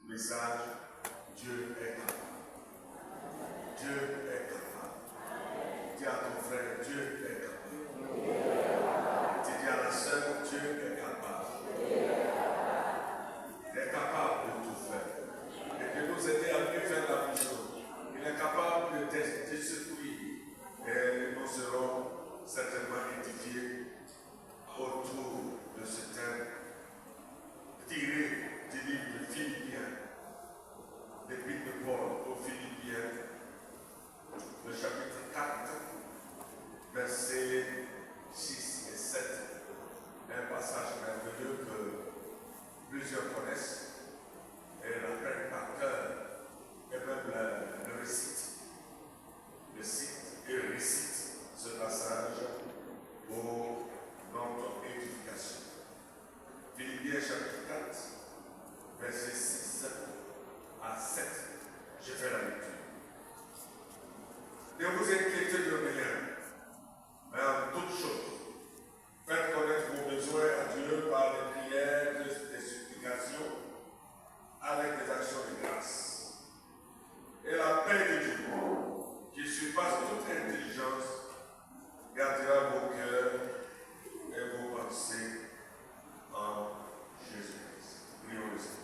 message, Dieu est capable. Dieu est capable. Dis à ton frère, Dieu est capable. Tu dis à la sœur, Dieu est capable. Il est capable de tout faire. Et de nous aider à mieux faire la mission. Il est capable de secourir. Et nous serons certainement édifiés autour de ce thème tiré du livre de Philippiens, l'épître de Paul aux Philippiens, le chapitre 4, versets 6 et 7. Un passage merveilleux que plusieurs connaissent et l'apprennent par cœur et même le récitent. Le cite et récite ce passage pour notre édification. Philippiens chapitre 4, versets 6 à 7. Je fais la lecture. Ne vous inquiétez de rien, mais en toutes choses, faites connaître vos besoins à Dieu par des prières, des supplications, avec des actions de grâce. Et la paix de Dieu, qui surpasse toute intelligence, gardera vos cœurs et vos pensées en Jésus-Christ. Prions le Seigneur.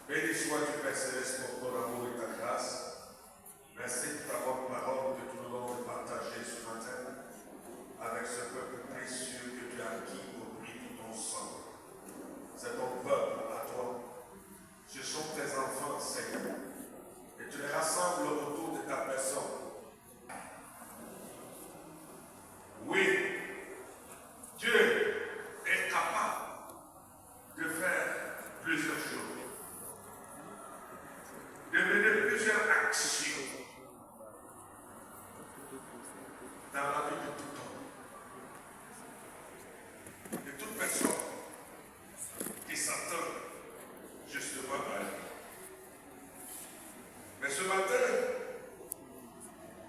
Béni sois-tu, Père Céleste, pour ton amour et ta grâce. Merci pour ta bonne parole que tu nous donnes de partager ce matin avec ce peuple précieux que tu as acquis au prix de ton sang. C'est ton peuple à toi. Ce sont tes enfants, Seigneur. Et tu les rassembles autour de ta personne. Oui, Dieu est capable de faire plusieurs choses, de mener plusieurs actions dans la vie de tout homme, de toute personne qui s'attend justement à lui. Mais ce matin,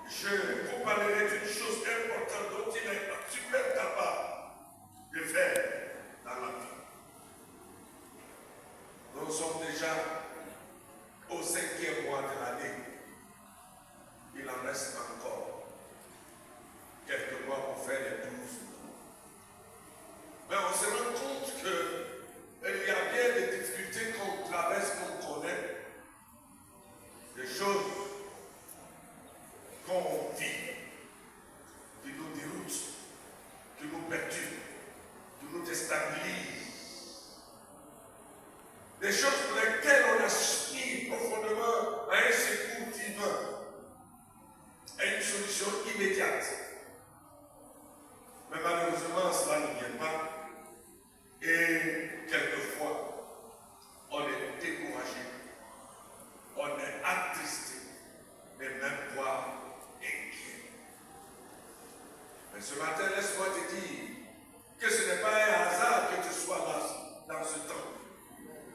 je vous parlerai d'une chose importante dont il est super capable de faire dans la vie. Nous sommes déjà au 5e mois de l'année. Il en reste encore quelques mois pour faire les 12 mois. Mais on se rend compte qu'il y a bien des difficultés qu'on traverse, qu'on connaît, des choses qu'on vit, qui nous déroutent, qui nous perturbent, qui nous déstabilisent. Des choses pour lesquelles on aspire profondément à un secours divin, à une solution immédiate. Mais malheureusement, cela ne vient pas. Et quelquefois, on est découragé, on est attristé, et même voire inquiet. Mais ce matin, laisse-moi te dire que ce n'est pas un hasard que tu sois là dans ce temps.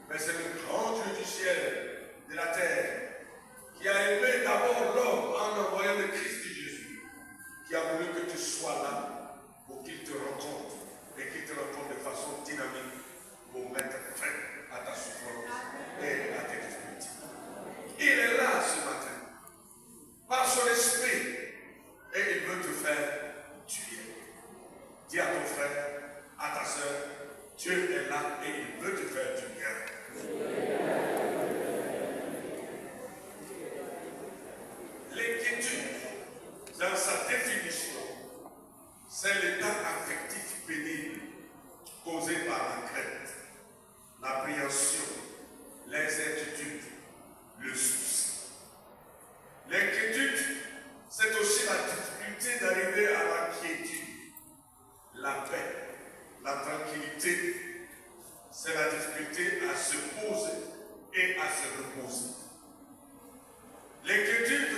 Mais c'est le grand Dieu du ciel, de la terre, qui a aimé d'abord l'homme en envoyant le Christ de Jésus, qui a voulu que tu sois là pour qu'il te rencontre et qu'il te rencontre de façon dynamique pour mettre fin à ta souffrance et à tes difficultés. Il est là ce matin, par son esprit, et il veut te faire du bien. Dis à ton frère, à ta soeur, Dieu est là et il veut te faire du bien. L'inquiétude, dans sa définition, c'est l'état affectif pénible causé par la crainte, l'appréhension, l'incertitude, le souci. L'inquiétude, c'est aussi la difficulté d'arriver à la quiétude, la paix, la tranquillité. C'est la difficulté à se poser et à se reposer. L'inquiétude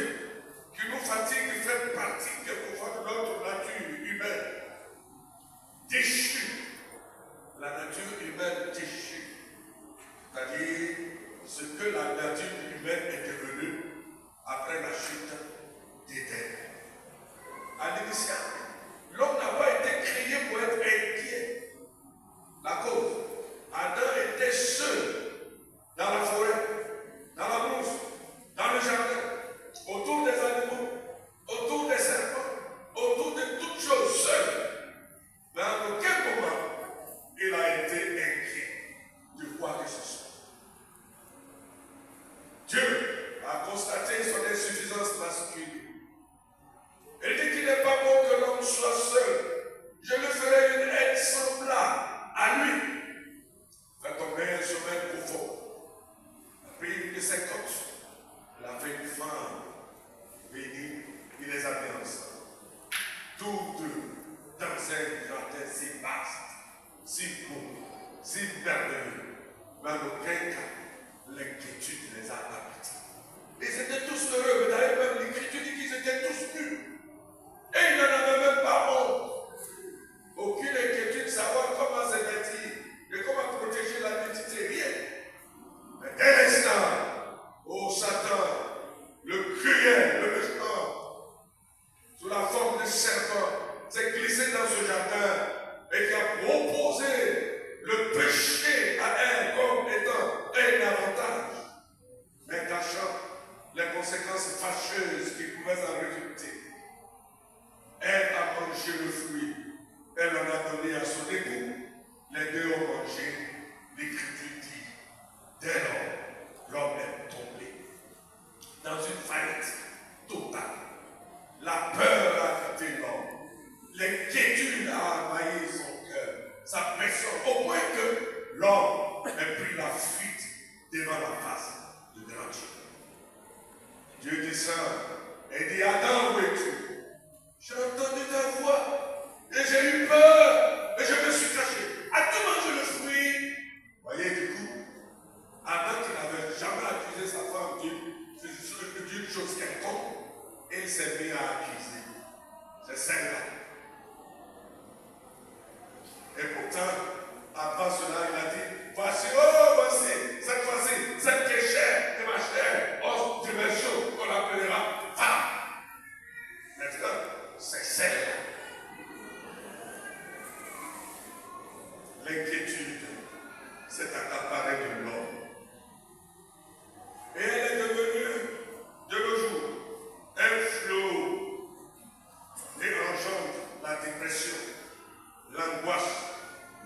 qui nous fatigue fait partie quelquefois de notre nature humaine déchue. La nature humaine déchue. C'est-à-dire ce que la nature humaine est devenue après la chute d'Éden. À l'initiale, l'homme n'a pas été créé pour être inquiet. La cause, Adam était seul dans la forêt ses côtes. Il a fait une femme bénie, il les a mis ensemble. Toutes deux dans un jardin si vaste, si beau, si merveilleux. Mais en aucun cas, l'inquiétude les a habités. Ils étaient tous heureux, mais d'ailleurs même l'Écriture dit qu'ils étaient tous nus. Et ils n'en avaient même pas honte. Aucune inquiétude de savoir comment se vêtir et comment protéger la nudité, rien. Mais dès l'instant où Satan, le cruel, le méchant, sous la forme de serpent, s'est glissé dans ce jardin et qui a proposé le péché à elle comme étant un avantage, mais cachant les conséquences fâcheuses qui pouvaient en résulter. Elle a mangé le fruit, elle en a donné à son époux, les deux ont mangé, l'Écriture dit, dès lors, l'homme est tombé dans une faillite totale. La peur a quitté l'homme, l'inquiétude a envahi son cœur, sa pression, au point que l'homme ait pris la fuite devant la face de grand Dieu. Dieu descend et dit, Adam, où es-tu? J'ai entendu ta voix et j'ai eu peur et je me suis caché. As-tu mangé le fruit? Voyez du coup, Adam qui n'avait jamais accusé sa femme d'une chose quelconque, il s'est mis à accuser. C'est celle-là. Et pourtant, avant cela, il a dit, voici, cette fois-ci, cette qui est chère et ma chère, os de mes choses, qu'on appellera femme. Maintenant, c'est celle-là. L'inquiétude s'est accaparée de l'homme. Et elle est devenue, de nos jours, un flot et engendre la dépression, l'angoisse,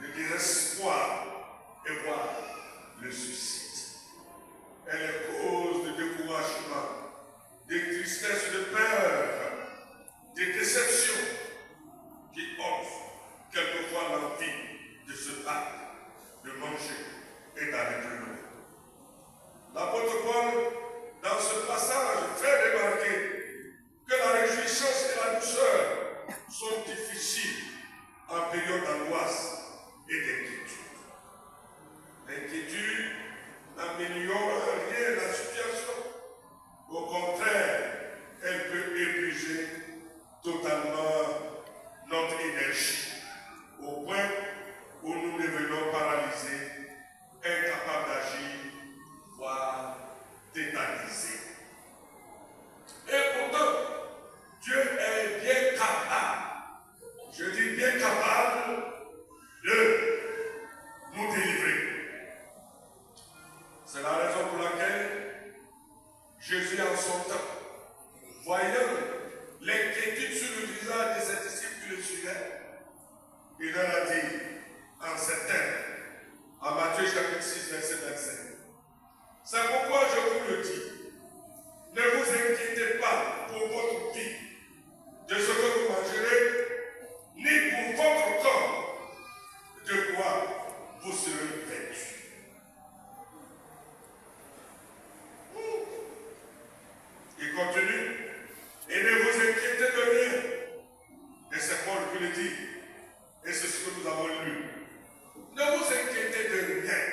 le désespoir et voire le suicide. Elle est cause de découragement, de tristesse, de peur, des déceptions qui offrent quelquefois l'envie de se battre, de manger et d'aller plus loin. L'apôtre Paul, dans ce passage, fait remarquer que la réjouissance et la douceur sont difficiles en période d'angoisse et d'inquiétude. L'inquiétude n'améliore en rien la situation. Au contraire, elle peut épuiser totalement notre énergie, au point où nous devenons paralysés, incapables d'agir, voire tétanisés. Et pourtant, Dieu est bien capable, je dis bien capable, de nous délivrer. C'est la raison pour laquelle Jésus, en son temps, voyant l'inquiétude sur le visage de ses disciples qui le suivaient, il leur a dit en ces termes, en Matthieu chapitre 6, verset 25, c'est pourquoi je vous le dis, ne vous inquiétez pas pour votre vie, de ce que vous mangerez, ni pour votre corps, de quoi vous serez vêtus. Il continue, et ne vous inquiétez de rien. Et c'est Paul qui le dit, et c'est ce que nous avons lu. Ne vous inquiétez de rien.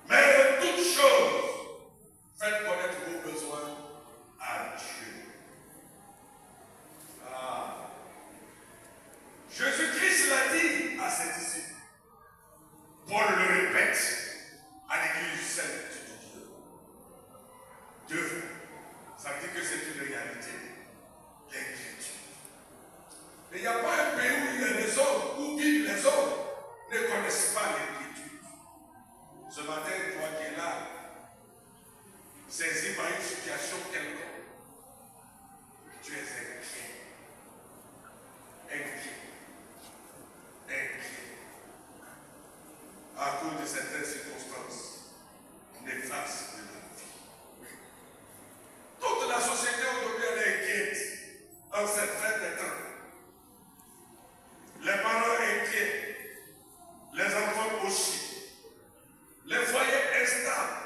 Mais de toutes choses, faites connaître vos besoins à Dieu. Jésus-Christ l'a dit à ses disciples. Paul le répète à l'église sainte de Dieu. Dieu, ça veut dire que c'est une réalité. L'inquiétude. Mais il n'y a pas un pays où les hommes, où vivent les hommes, ne connaissent pas l'inquiétude. Ce matin, toi qui es là, saisi par une situation quelconque, tu es inquiet. À cause de certaines circonstances néfastes de la vie. Toute la société aujourd'hui elle est inquiète en cette fin des temps. Les parents inquiets, les enfants aussi, les foyers instables,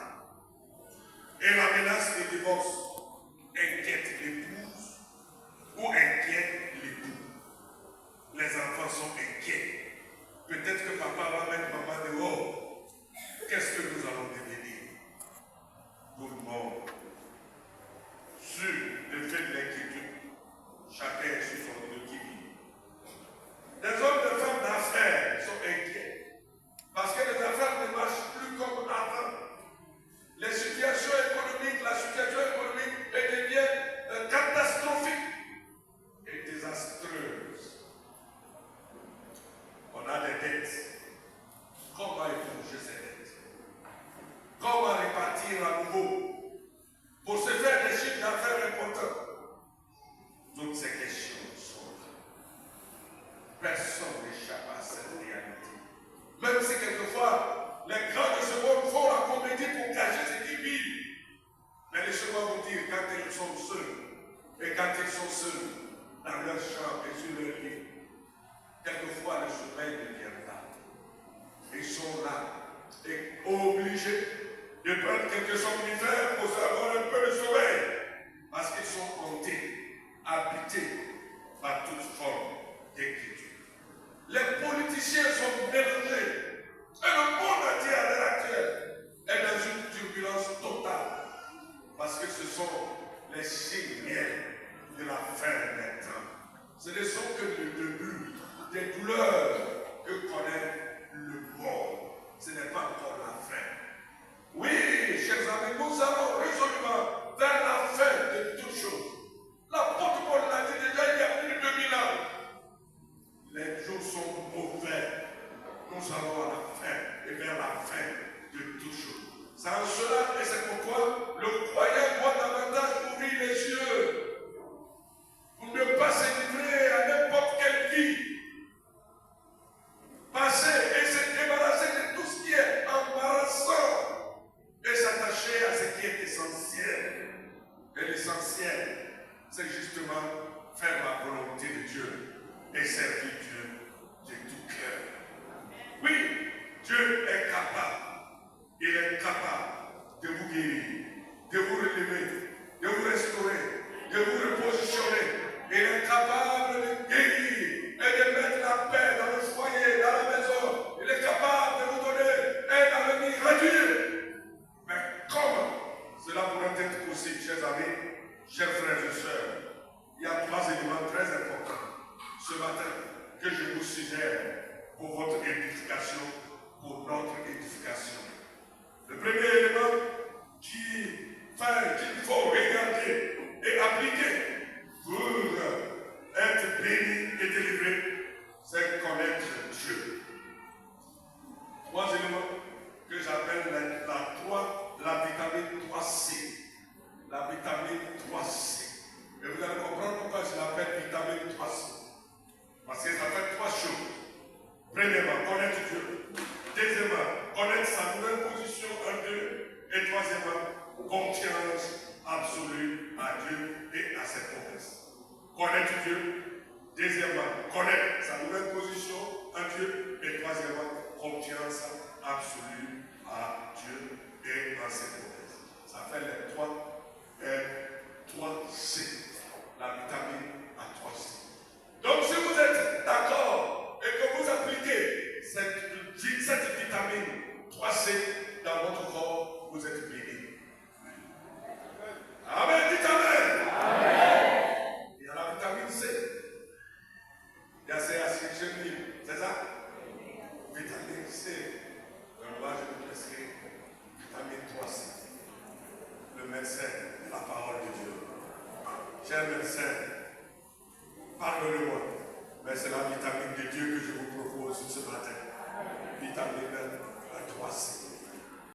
obligés de prendre quelques somnifères pour avoir un peu de sommeil, parce qu'ils sont hantés, habités par toute forme d'inquiétude. Les politiciens sont mélangés. Et le monde entier à l'heure actuelle est dans une turbulence totale, parce que ce sont les signes de la fin des temps. Ce ne sont que le début des douleurs que connaît le monde. Ce n'est pas encore la fin. Oui, chers amis, nous allons résolument vers la fin de toutes choses. L'apôtre Paul l'a dit déjà il y a plus de 2000 ans. Les jours sont mauvais. Nous allons à la fin et vers la fin de toutes choses. C'est en cela et c'est pourquoi le croyant doit davantage ouvrir les yeux pour ne pas se livrer à n'importe quelle vie. Passer et se débarrasser de tout ce qui est embarrassant et s'attacher à ce qui est essentiel. Et l'essentiel, c'est justement faire la volonté de Dieu et servir Dieu de tout cœur. Oui, Dieu est capable. Il est capable de vous guérir, de vous relever, de vous restaurer, de vous repositionner. Il est capable de guérir et de mettre la paix dans le foyer, dans la maison. Il est capable de vous donner un avenir radieux. Mais comment cela pourrait être possible, chers amis, chers frères et sœurs? Il y a 3 éléments très importants ce matin que je vous suggère pour votre édification, pour notre édification. Le premier élément qu'il faut regarder et appliquer pour être béni et délivré, c'est connaître Dieu. 3 éléments que j'appelle la vitamine 3C. La vitamine 3C. Et vous allez comprendre pourquoi je l'appelle vitamine 3C. Parce que ça fait 3 choses. Premièrement, connaître Dieu. Deuxièmement, connaître sa nouvelle position en Dieu. Et troisièmement, confiance absolue à Dieu et à ses promesses. Connaître Dieu. Deuxièmement, connaître sa nouvelle position en Dieu. Et troisièmement, confiance absolue à Dieu et à ses promesses. Ça fait les 3C.